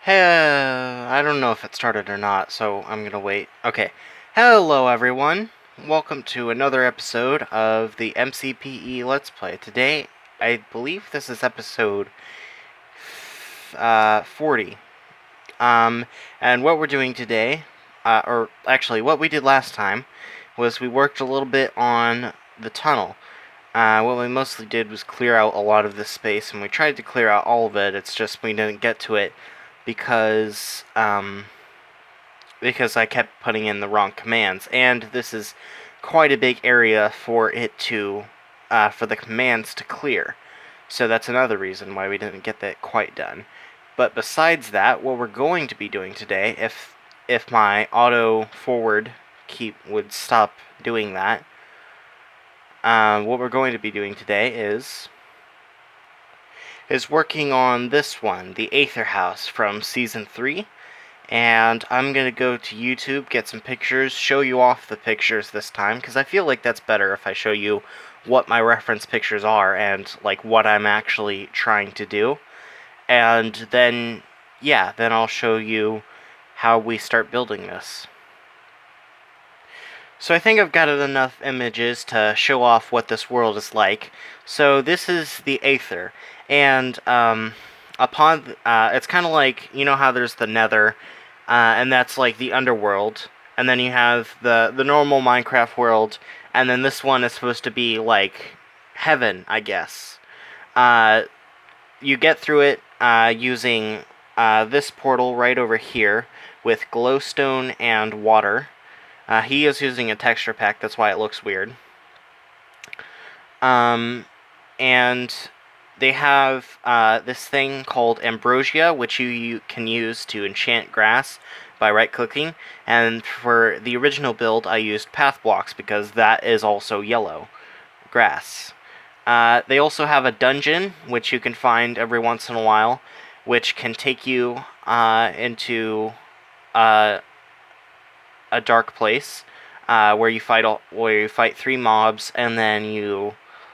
Hey, I don't know if it started or not, so I'm gonna wait. Okay. Hello, everyone. Welcome to another episode of the mcpe Let's Play. Today, I believe this is episode 40. And what we're doing today, or actually, what we did last time, was we worked a little bit on the tunnel. What we mostly did was clear out a lot of this space, and we tried to clear out all of it. It's just we didn't get to it because I kept putting in the wrong commands, and this is quite a big area for it to for the commands to clear. So that's another reason why we didn't get that quite done. But besides that, what we're going to be doing today, if my auto forward keep would stop doing that, what we're going to be doing today is working on this one, the Aether House from Season 3. And I'm going to go to YouTube, get some pictures, show you off the pictures this time, because I feel like that's better if I show you what my reference pictures are and, like, what I'm actually trying to do. And then, yeah, then I'll show you how we start building this. So I think I've got enough images to show off what this world is like. So this is the Aether, and it's kind of like, you know how there's the Nether, and that's like the underworld, and then you have the normal Minecraft world, and then this one is supposed to be like heaven, I guess. You get through it using this portal right over here with glowstone and water. He is using a texture pack, that's why it looks weird. And they have this thing called ambrosia, which you can use to enchant grass by right-clicking. And for the original build, I used path blocks because that is also yellow grass. They also have a dungeon, which you can find every once in a while, which can take you into a dark place where you fight 3 mobs, and then you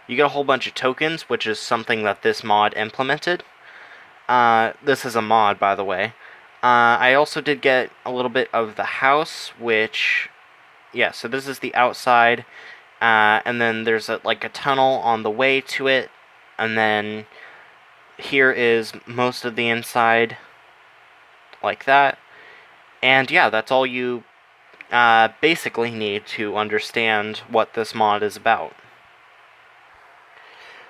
get a whole bunch of tokens, which is something that this mod implemented. This is a mod, by the way. I also did get a little bit of the house, which, yeah, so this is the outside, and then there's like a tunnel on the way to it, and then here is most of the inside, like that. And yeah, that's all you basically need to understand what this mod is about.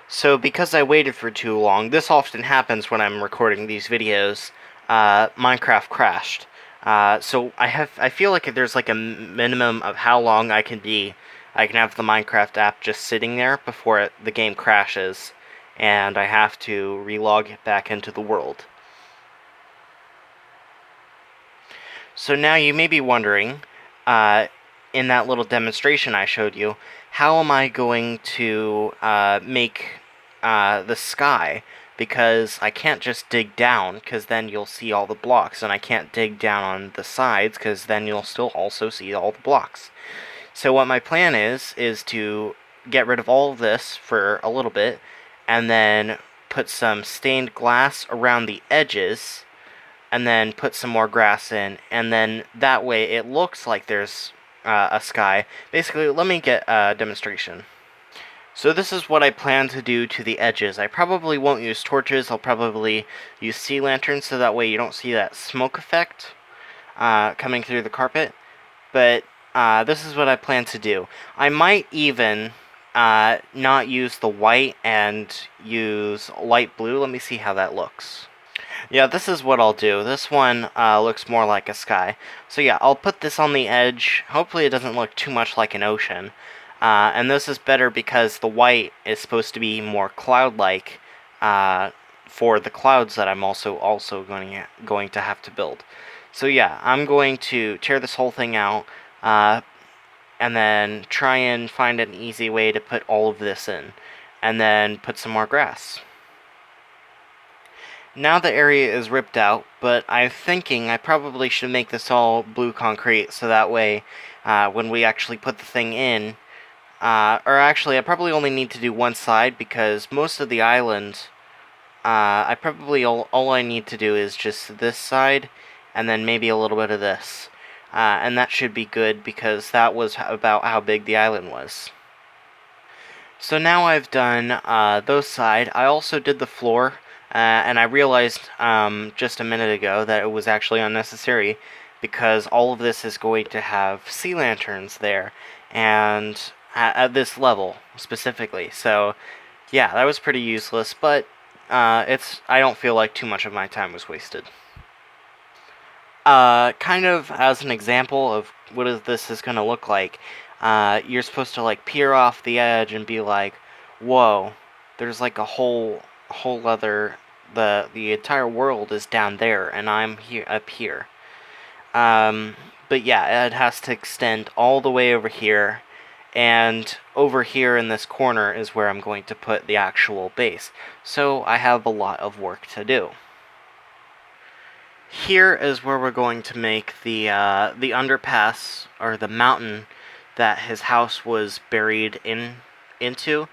So because I waited for too long, this often happens when I'm recording these videos, Minecraft crashed. So I feel like there's like a minimum of how long I can have the Minecraft app just sitting there before the game crashes, and I have to relog back into the world. So now you may be wondering, in that little demonstration I showed you, how am I going to make the sky? Because I can't just dig down, because then you'll see all the blocks, and I can't dig down on the sides, because then you'll still also see all the blocks. So what my plan is to get rid of all of this for a little bit, and then put some stained glass around the edges, and then put some more grass in, and then that way it looks like there's a sky. Basically, let me get a demonstration. So this is what I plan to do to the edges. I probably won't use torches, I'll probably use sea lanterns so that way you don't see that smoke effect coming through the carpet. But this is what I plan to do. I might even not use the white and use light blue. Let me see how that looks. Yeah, this is what I'll do. This one looks more like a sky. So yeah, I'll put this on the edge. Hopefully it doesn't look too much like an ocean. And this is better because the white is supposed to be more cloud-like for the clouds that I'm also going to have to build. So yeah, I'm going to tear this whole thing out and then try and find an easy way to put all of this in. And then put some more grass. Now the area is ripped out, but I'm thinking I probably should make this all blue concrete so that way when we actually put the thing in, or actually I probably only need to do one side because most of the island I probably all I need to do is just this side, and then maybe a little bit of this. And that should be good because that was about how big the island was. So now I've done those side. I also did the floor, and I realized just a minute ago that it was actually unnecessary because all of this is going to have sea lanterns there, and at this level specifically. So yeah, that was pretty useless, but I don't feel like too much of my time was wasted. Kind of as an example of what this is going to look like, you're supposed to like peer off the edge and be like, whoa, there's like a whole other, the entire world is down there and I'm here up here. But yeah, it has to extend all the way over here, and over here in this corner is where I'm going to put the actual base. So I have a lot of work to do. Here is where we're going to make the underpass, or the mountain that his house was buried into,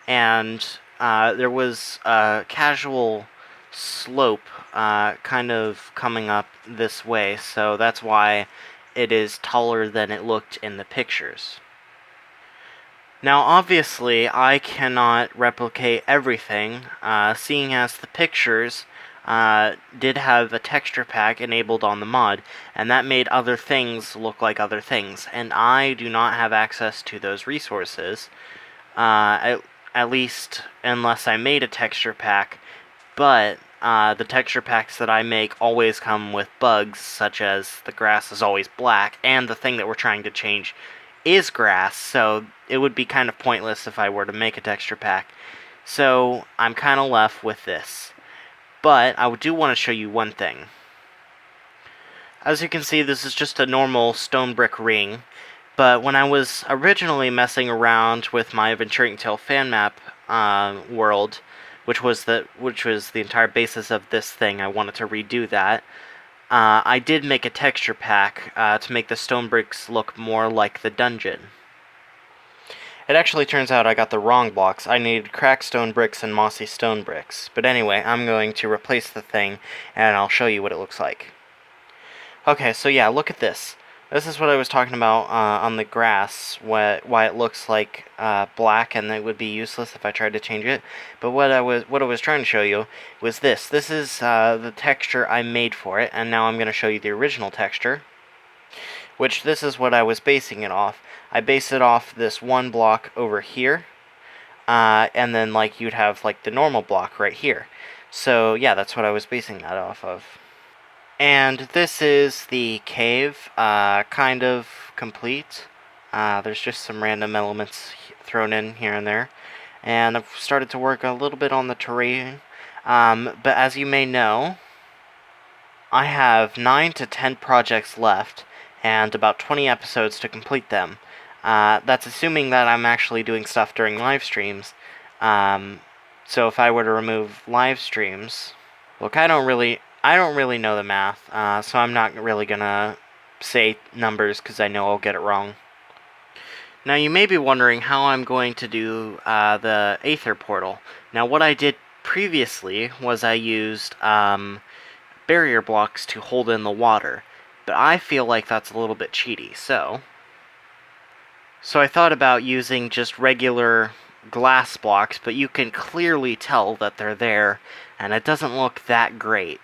and there was a casual slope kind of coming up this way, so that's why it is taller than it looked in the pictures. Now, obviously, I cannot replicate everything, seeing as the pictures did have a texture pack enabled on the mod, and that made other things look like other things, and I do not have access to those resources, at least unless I made a texture pack, but the texture packs that I make always come with bugs, such as the grass is always black, and the thing that we're trying to change is grass, so it would be kind of pointless if I were to make a texture pack. So I'm kind of left with this. But I do want to show you one thing. As you can see, this is just a normal stone brick ring, but when I was originally messing around with my Venturing Tale fan map world, which was the entire basis of this thing, I wanted to redo that. I did make a texture pack to make the stone bricks look more like the dungeon. It actually turns out I got the wrong blocks. I needed cracked stone bricks and mossy stone bricks. But anyway, I'm going to replace the thing, and I'll show you what it looks like. Okay, so yeah, look at this. This is what I was talking about on the grass, why it looks like black, and it would be useless if I tried to change it. But what I was trying to show you was this. This is the texture I made for it, and now I'm going to show you the original texture, which this is what I was basing it off. I base it off this one block over here, and then like you'd have like the normal block right here. So yeah, that's what I was basing that off of. And this is the cave, kind of complete. There's just some random elements thrown in here and there. And I've started to work a little bit on the terrain. But as you may know, I have 9 to 10 projects left, and about 20 episodes to complete them. That's assuming that I'm actually doing stuff during live streams. So if I were to remove live streams, look, I don't really know the math, so I'm not really gonna say numbers because I know I'll get it wrong. Now you may be wondering how I'm going to do the aether portal. Now what I did previously was I used barrier blocks to hold in the water, but I feel like that's a little bit cheaty, so I thought about using just regular glass blocks, but you can clearly tell that they're there, and it doesn't look that great.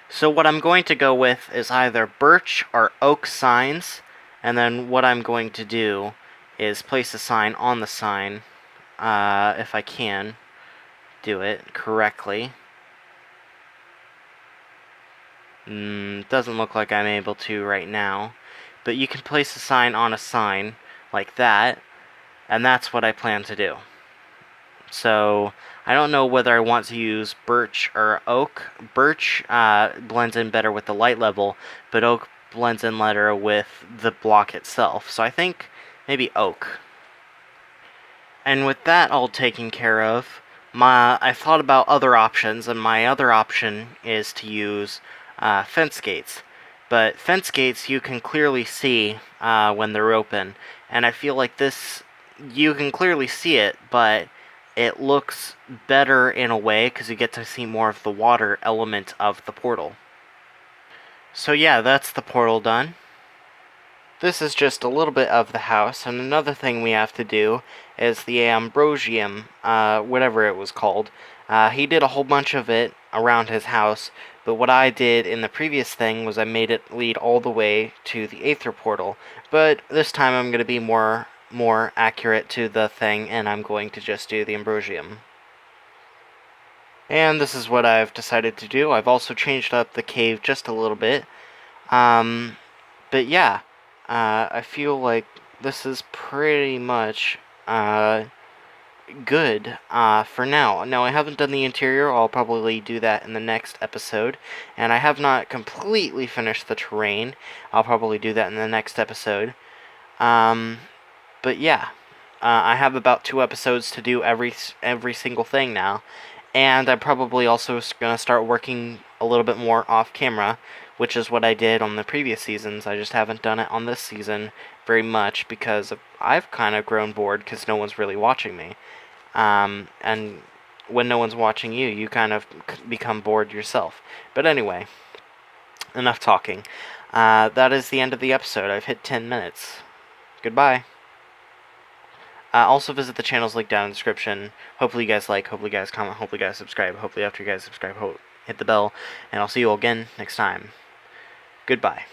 So what I'm going to go with is either birch or oak signs, and then what I'm going to do is place a sign on the sign, if I can do it correctly. Doesn't look like I'm able to right now, but you can place a sign on a sign like that, and that's what I plan to do. So I don't know whether I want to use birch or oak. Birch blends in better with the light level, but oak blends in better with the block itself. So I think maybe oak. And with that all taken care of, I thought about other options, and my other option is to use fence gates. But fence gates you can clearly see when they're open, and I feel like this, you can clearly see it, but it looks better in a way because you get to see more of the water element of the portal. So yeah, that's the portal done. This is just a little bit of the house, and another thing we have to do is the Ambrosium, whatever it was called. He did a whole bunch of it around his house, but what I did in the previous thing was I made it lead all the way to the aether portal. But this time I'm going to be more accurate to the thing, and I'm going to just do the Ambrosium. And this is what I've decided to do. I've also changed up the cave just a little bit. But yeah, I feel like this is pretty much good for now. Now, I haven't done the interior. I'll probably do that in the next episode. And I have not completely finished the terrain. I'll probably do that in the next episode. But yeah, I have about 2 episodes to do every single thing now. And I'm probably also going to start working a little bit more off camera, which is what I did on the previous seasons. I just haven't done it on this season very much because I've kind of grown bored because no one's really watching me. And when no one's watching you, you kind of become bored yourself. But anyway, enough talking. That is the end of the episode. I've hit 10 minutes. Goodbye. Also visit the channel's link down in the description. Hopefully you guys like, hopefully you guys comment, hopefully you guys subscribe. Hopefully after you guys subscribe, hit the bell. And I'll see you all again next time. Goodbye.